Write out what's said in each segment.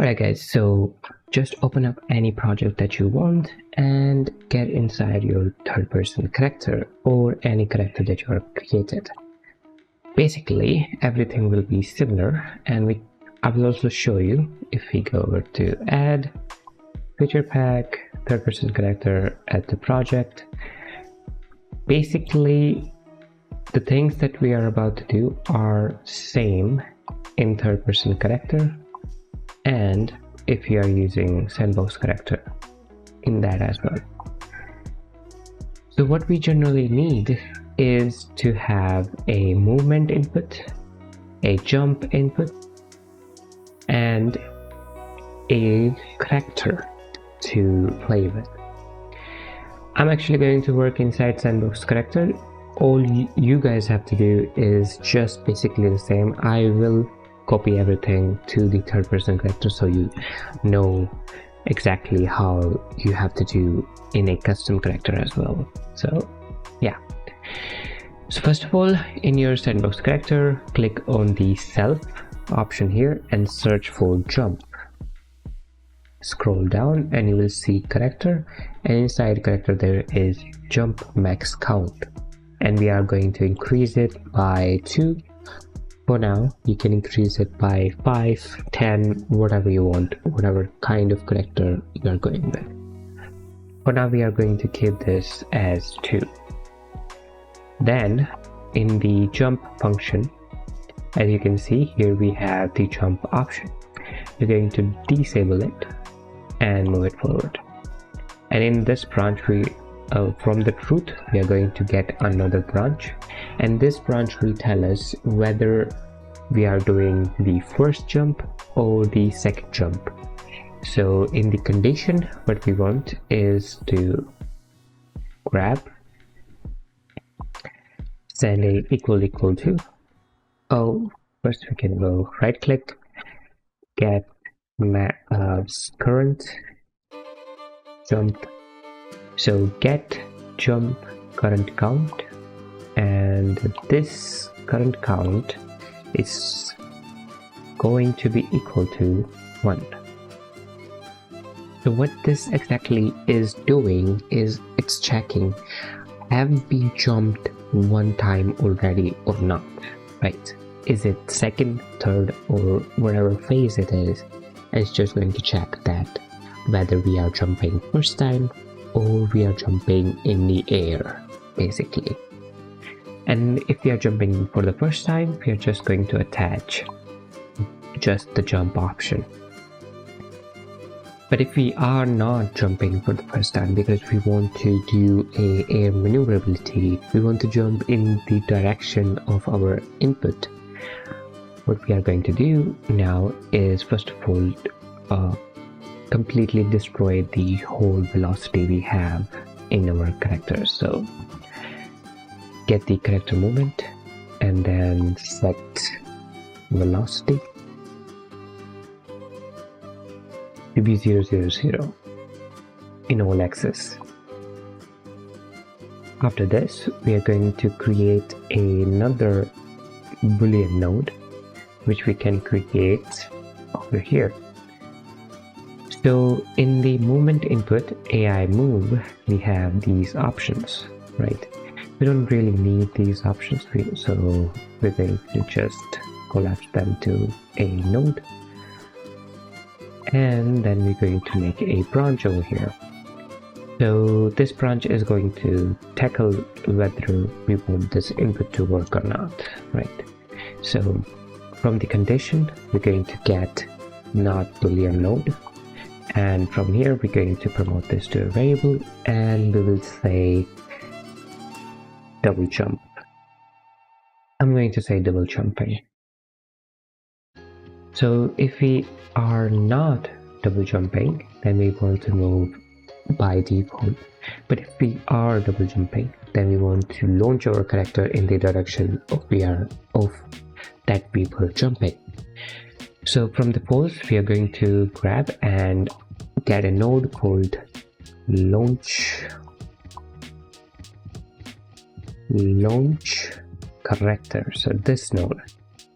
Alright guys, so just open up any project that you want and get inside your third person character or any character that you have created. Basically everything will be similar, and I will also show you. If we go over to add feature pack, third person character, add the project. Basically the things that we are about to do are same in third person character, and if you are using sandbox character in that as well. So what we generally need is to have a movement input, a jump input, and a character to play with. I'm actually going to work inside sandbox character. All you guys have to do is just basically the same. I will copy everything to the third person character so you know exactly how you have to do in a custom character as well. So yeah, so first of all, in your sandbox character, click on the self option here and search for jump. Scroll down and you will see character, and inside character there is jump max count, and we are going to increase it by 2. For now you can increase it by 5, 10, whatever you want, whatever kind of character you are going with. For now we are going to keep this as 2. Then in the jump function, as you can see here, we have the jump option. We're going to disable it and move it forward, and in this branch from the root we are going to get another branch, and this branch will tell us whether we are doing the first jump or the second jump. So in the condition, what we want is to grab, send a equal to, first we can go right click, get current jump. So get jump current count, and this current count is going to be equal to 1. So what this exactly is doing is it's checking, have we jumped one time already or not, right? Is it second, third, or whatever phase it is, and it's just going to check that whether we are jumping first time or we are jumping in the air basically. And if we are jumping for the first time, we are just going to attach just the jump option. But if we are not jumping for the first time because we want to do a air maneuverability, we want to jump in the direction of our input, what we are going to do now is first of all completely destroy the whole velocity we have in our character. So get the character movement and then set velocity to be 000 in all axes. After this, we are going to create another boolean node which we can create over here. So in the movement input AI move, we have these options, right? We don't really need these options, so we're going to just collapse them to a node, and then we're going to make a branch over here. So this branch is going to tackle whether we want this input to work or not, right? So from the condition, we're going to get not boolean node, and from here we're going to promote this to a variable, and we will say double jump. I'm going to say double jumping. So if we are not double jumping, then we want to move by default, but if we are double jumping, then we want to launch our character in the direction of that we were jumping. So from the post, we are going to grab and get a node called launch character. So this node,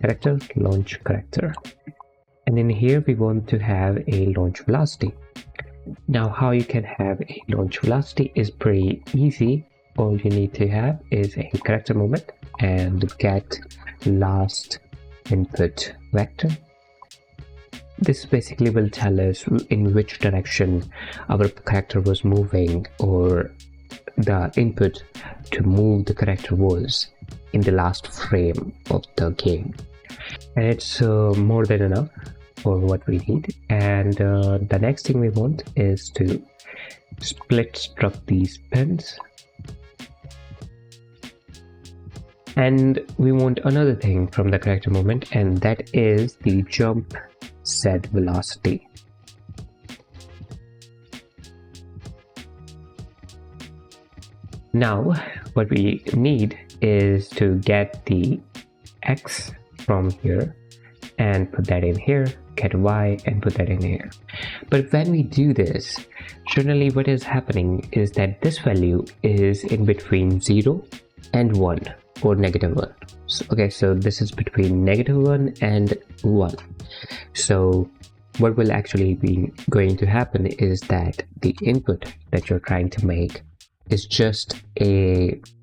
character launch character, And in here we want to have a launch velocity. Now how you can have a launch velocity is pretty easy. All you need to have is a character movement and get last input vector. This basically will tell us in which direction our character was moving, or the input to move the character was in the last frame of the game. And it's more than enough for what we need. And the next thing we want is to split struct these pins. And we want another thing from the character movement, and that is the jump Z velocity. Now what we need is to get the X from here and put that in here, get Y and put that in here. But when we do this, generally what is happening is that this value is in between 0 and 1 or -1. So this is between -1 and 1. So what will actually be going to happen is that the input that you're trying to make is just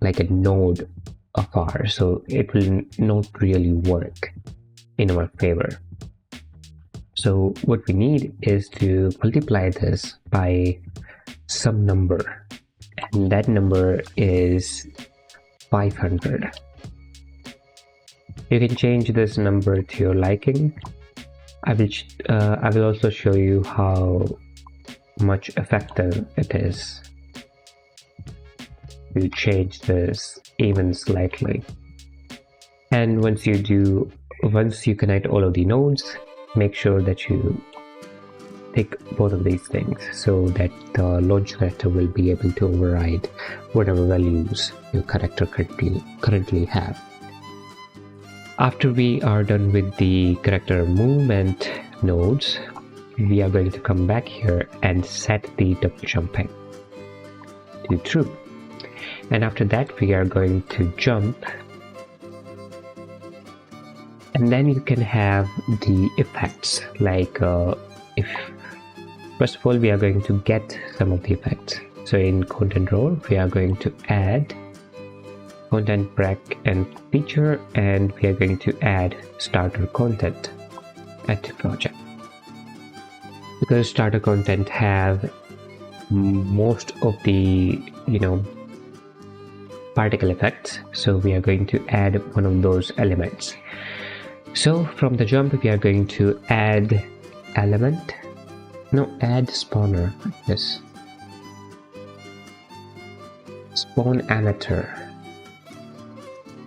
like a node of ours, so it will not really work in our favor. So what we need is to multiply this by some number, and that number is 500. You can change this number to your liking. I will also show you how much effective it is to change this even slightly. And once you connect all of the nodes, make sure that you tick both of these things so that the launch character will be able to override whatever values your character currently have. After we are done with the character movement nodes, we are going to come back here and set the double jumping to true. And after that we are going to jump, and then you can have the effects like first of all we are going to get some of the effects. So in content role we are going to add content break and feature, and we are going to add starter content at the project, because starter content have most of the particle effects, so we are going to add one of those elements. So from the jump we are going to add add spawner, yes, spawn emitter.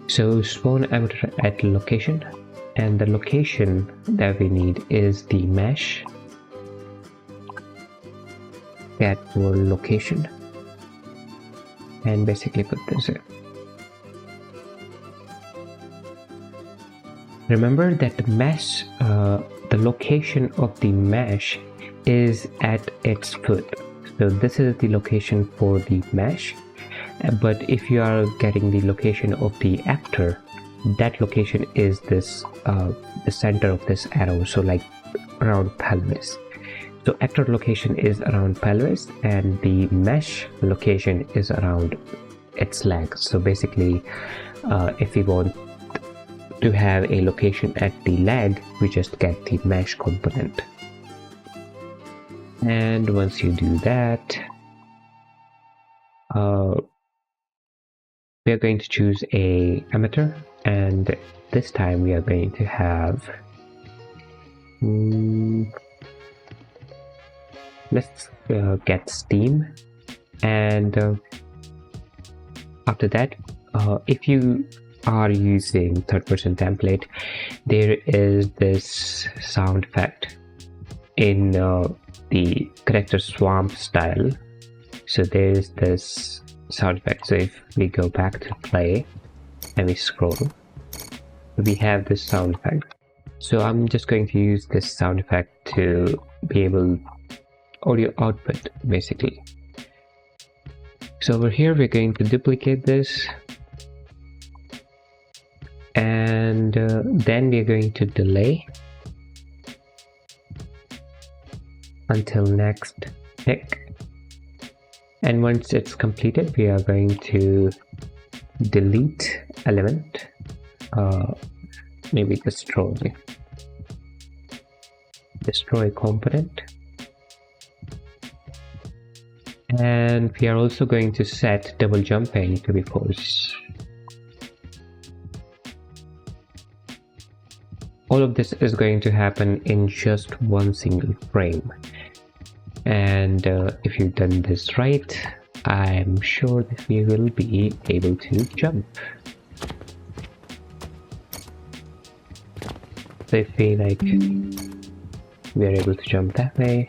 So spawn emitter at location, and the location that we need is the mesh. Get for location and basically put this in. Remember that the mesh, the location of the mesh is at its foot. So this is the location for the mesh. But if you are getting the location of the actor, that location is this the center of this arrow, so like around pelvis. So actor location is around pelvis, and the mesh location is around its leg. So basically if we want to have a location at the leg, we just get the mesh component. And once you do that, we are going to choose a emitter, and this time we are going to have let's get Steam. And after that, if you are using third-person template, there is this sound effect in the character swamp style. So there is this sound effect. So if we go back to play and we scroll, we have this sound effect. So I'm just going to use this sound effect to be able audio output basically. So over here we're going to duplicate this, and then we're going to delay, until next tick, and once it's completed we are going to delete element, maybe destroy component, and we are also going to set double jumping to be false. All of this is going to happen in just one single frame, and if you've done this right, I'm sure that we will be able to jump. So if we like, we are able to jump that way,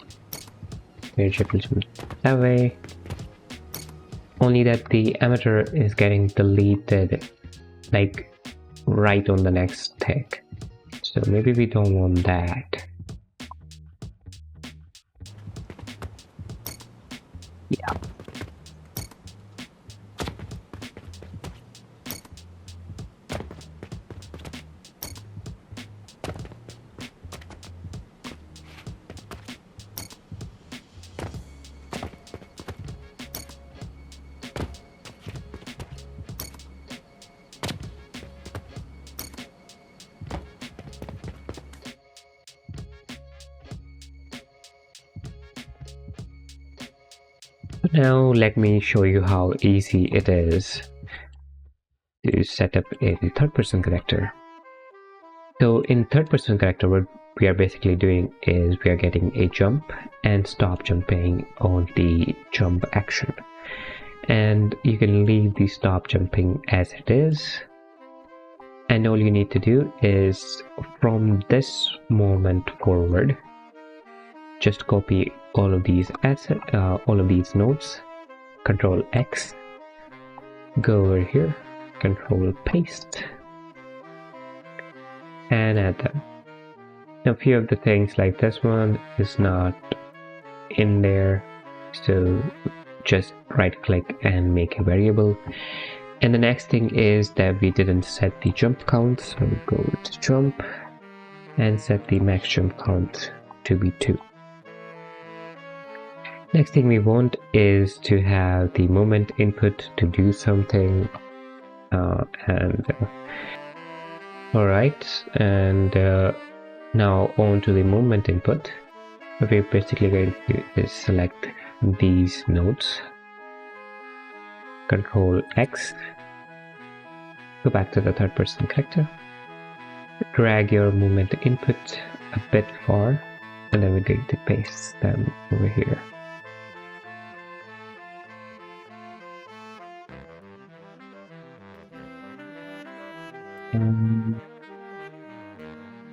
we are able to jump that way, only that the emitter is getting deleted like right on the next tick. So maybe we don't want that. Yeah. Now let me show you how easy it is to set up a third-person character. So in third-person character, what we are basically doing is we are getting a jump and stop jumping on the jump action, and you can leave the stop jumping as it is, and all you need to do is from this moment forward just copy all of these nodes, Control X, go over here, Control Paste, and add them. Now a few of the things like this one is not in there, so just right click and make a variable. And the next thing is that we didn't set the jump count, so go to jump and set the max jump count to be 2. Next thing we want is to have the moment input to do something, alright, and now on to the moment input. What we're basically going to do is select these nodes, Control X, go back to the third person character, drag your moment input a bit far, and then we're going to paste them over here.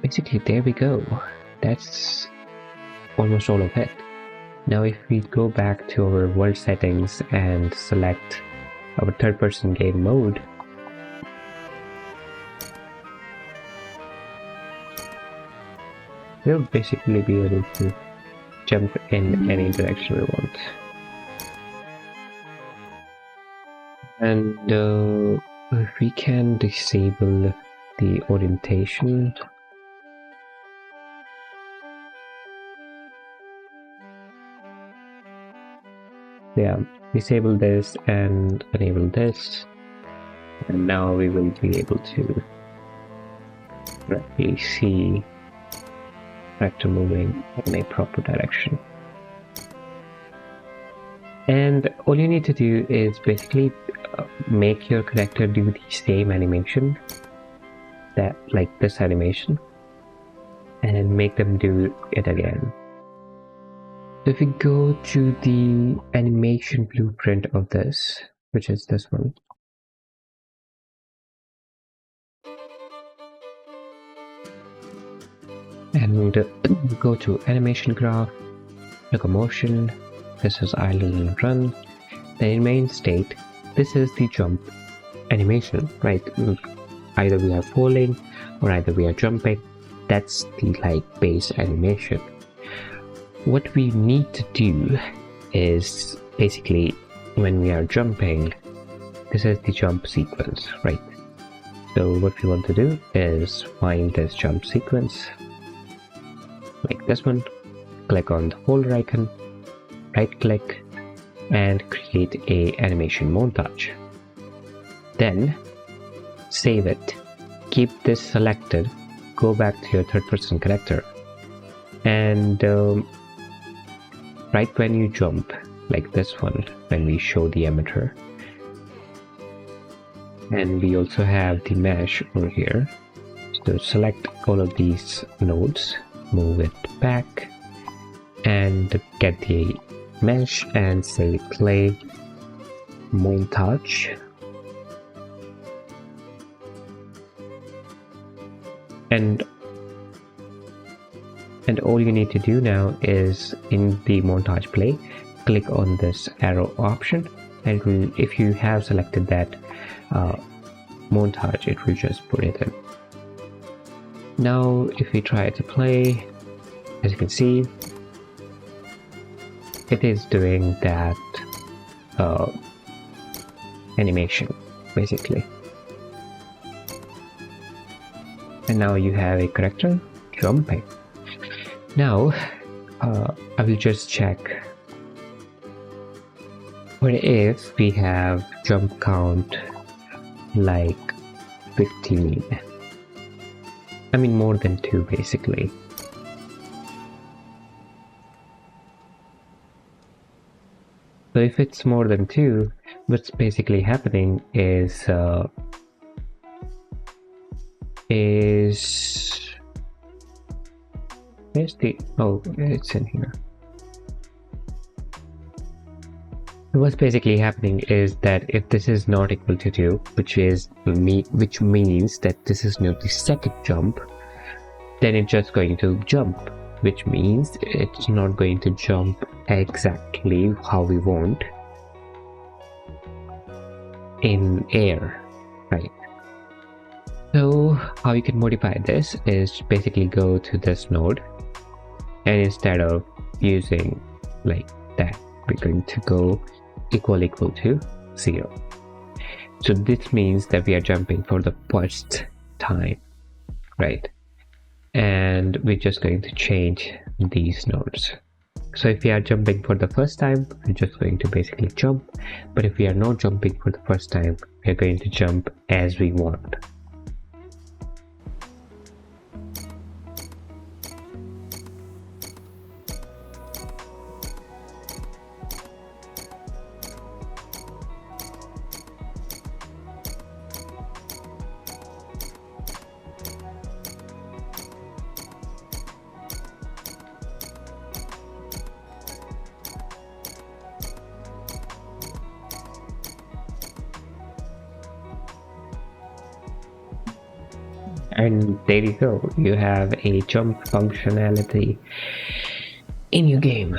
Basically there we go, that's almost all of it. Now if we go back to our world settings and select our third person game mode, we'll basically be able to jump in any direction we want. And we can disable the orientation. Yeah, disable this and enable this, and now we will be able to directly see character moving in a proper direction. And all you need to do is basically make your character do the same animation, that like this animation, and make them do it again. So if we go to the animation blueprint of this, which is this one, and go to animation graph, locomotion, this is idle and run, then in main state, this is the jump animation, right? Either we are falling or either we are jumping, that's the like base animation. What we need to do is basically when we are jumping, this is the jump sequence, right? So what we want to do is find this jump sequence like this one, click on the folder icon, right click, and create a animation montage. Then save it, keep this selected, go back to your third person character, and right when you jump, like this one, when we show the emitter, and we also have the mesh over here. So select all of these nodes, move it back, and get the mesh and say play montage. And all you need to do now is in the montage play, click on this arrow option, and if you have selected that montage, it will just put it in. Now if we try to play, as you can see, it is doing that animation basically. And now you have a character jumping. Now I will just check what if we have jump count like 15. I mean more than 2 basically. So if it's more than 2, what's basically happening is where's the, oh, it's in here. What's basically happening is that if this is not equal to 2, which means that this is not the second jump, then it's just going to jump, which means it's not going to jump exactly how we want in air, right? So how you can modify this is basically go to this node, and instead of using like that, we're going to go equal to 0. So this means that we are jumping for the first time, right? And we're just going to change these nodes. So if we are jumping for the first time, we're just going to basically jump, but if we are not jumping for the first time, we're going to jump as we want. And there you go, you have a jump functionality in your game.